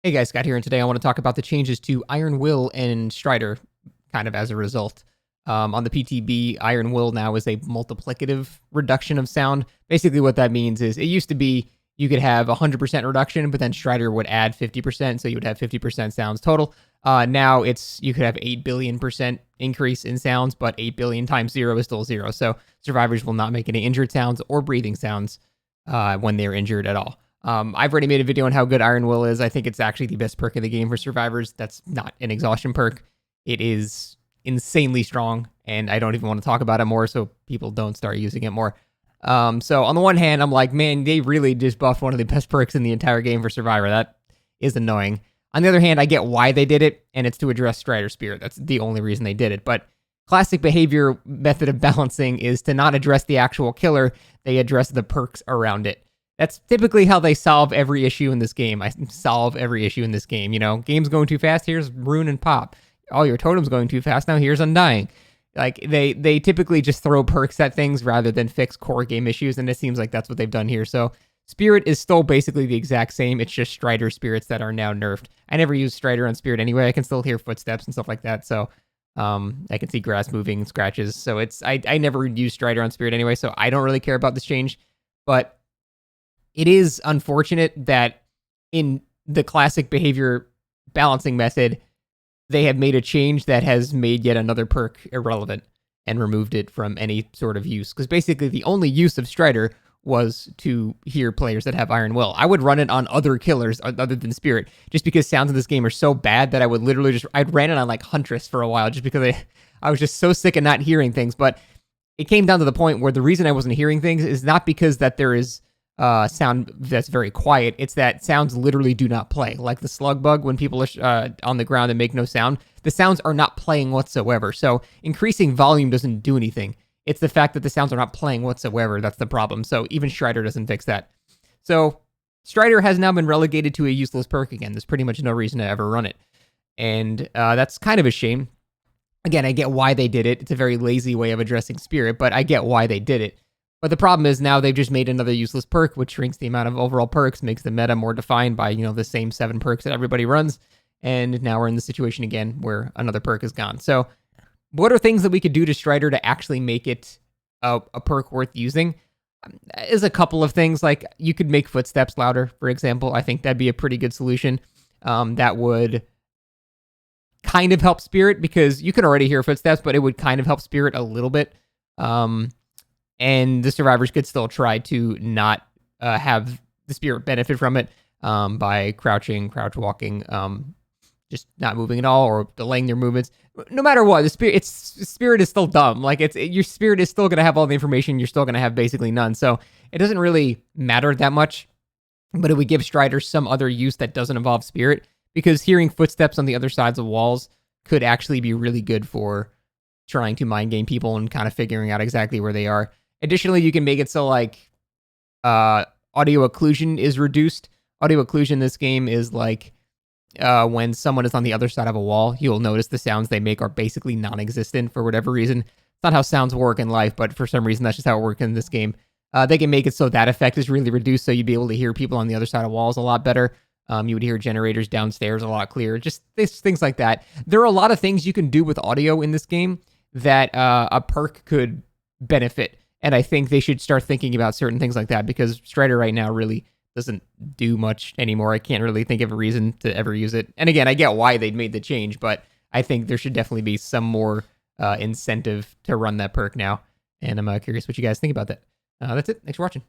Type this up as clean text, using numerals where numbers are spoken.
Hey guys, Scott here, and today I want to talk about the changes to Iron Will and Stridor, kind of as a result. On the PTB, Iron Will now is a multiplicative reduction of sound. Basically, what that means is it used to be you could have 100% reduction, but then Stridor would add 50%, so you would have 50% sounds total. Now you could have 8 billion% increase in sounds, but 8 billion times 0 is still 0. So survivors will not make any injured sounds or breathing sounds when they're injured at all. I've already made a video on how good Iron Will is. I think it's actually the best perk in the game for survivors. That's not an exhaustion perk. It is insanely strong, and I don't even want to talk about it more so people don't start using it more. So on the one hand, I'm like, man, they really just buffed one of the best perks in the entire game for Survivor. That is annoying. On the other hand, I get why they did it, and it's to address Stridor Spirit. That's the only reason they did it. But classic behavior method of balancing is to not address the actual killer, they address the perks around it. That's typically how they solve every issue in this game. I solve every issue in this game. You know, game's going too fast, here's Rune and Pop. Oh, your totem's going too fast, now here's Undying. Like, they typically just throw perks at things rather than fix core game issues, and it seems like that's what they've done here. So, Spirit is still basically the exact same, it's just Stridor spirits that are now nerfed. I never use Stridor on Spirit anyway, I can still hear footsteps and stuff like that, so I can see grass moving, scratches, so I never use Stridor on Spirit anyway, so I don't really care about this change, but it is unfortunate that in the classic behavior balancing method, they have made a change that has made yet another perk irrelevant and removed it from any sort of use. Because basically the only use of Stridor was to hear players that have Iron Will. I would run it on other killers other than Spirit, just because sounds in this game are so bad that I would literally I'd ran it on like Huntress for a while just because I was just so sick of not hearing things. But it came down to the point where the reason I wasn't hearing things is not because that there is sound that's very quiet. It's that sounds literally do not play. Like the slug bug, when people are on the ground and make no sound, the sounds are not playing whatsoever. So increasing volume doesn't do anything. It's the fact that the sounds are not playing whatsoever that's the problem. So even Stridor doesn't fix that. So Stridor has now been relegated to a useless perk again. There's pretty much no reason to ever run it. And that's kind of a shame. Again, I get why they did it. It's a very lazy way of addressing Spirit, but I get why they did it. But the problem is now they've just made another useless perk, which shrinks the amount of overall perks, makes the meta more defined by, the same 7 perks that everybody runs. And now we're in the situation again where another perk is gone. So what are things that we could do to Stridor to actually make it a perk worth using? Is a couple of things. Like, you could make footsteps louder, for example. I think that'd be a pretty good solution. That would kind of help Spirit, because you can already hear footsteps, but it would kind of help Spirit a little bit. And the survivors could still try to not have the Spirit benefit from it by crouch walking, just not moving at all, or delaying their movements. No matter what, the Spirit is still dumb. Like, your Spirit is still going to have all the information. You're still going to have basically none. So it doesn't really matter that much. But it would give Stridor some other use that doesn't involve Spirit, because hearing footsteps on the other sides of walls could actually be really good for trying to mind game people and kind of figuring out exactly where they are. Additionally, you can make it so, like, audio occlusion is reduced. Audio occlusion in this game is like when someone is on the other side of a wall, you'll notice the sounds they make are basically non-existent for whatever reason. It's not how sounds work in life, but for some reason, that's just how it works in this game. They can make it so that effect is really reduced, so you'd be able to hear people on the other side of walls a lot better. You would hear generators downstairs a lot clearer. Just things like that. There are a lot of things you can do with audio in this game that a perk could benefit. And I think they should start thinking about certain things like that, because Stridor right now really doesn't do much anymore. I can't really think of a reason to ever use it. And again, I get why they made the change, but I think there should definitely be some more incentive to run that perk now. And I'm curious what you guys think about that. That's it. Thanks for watching.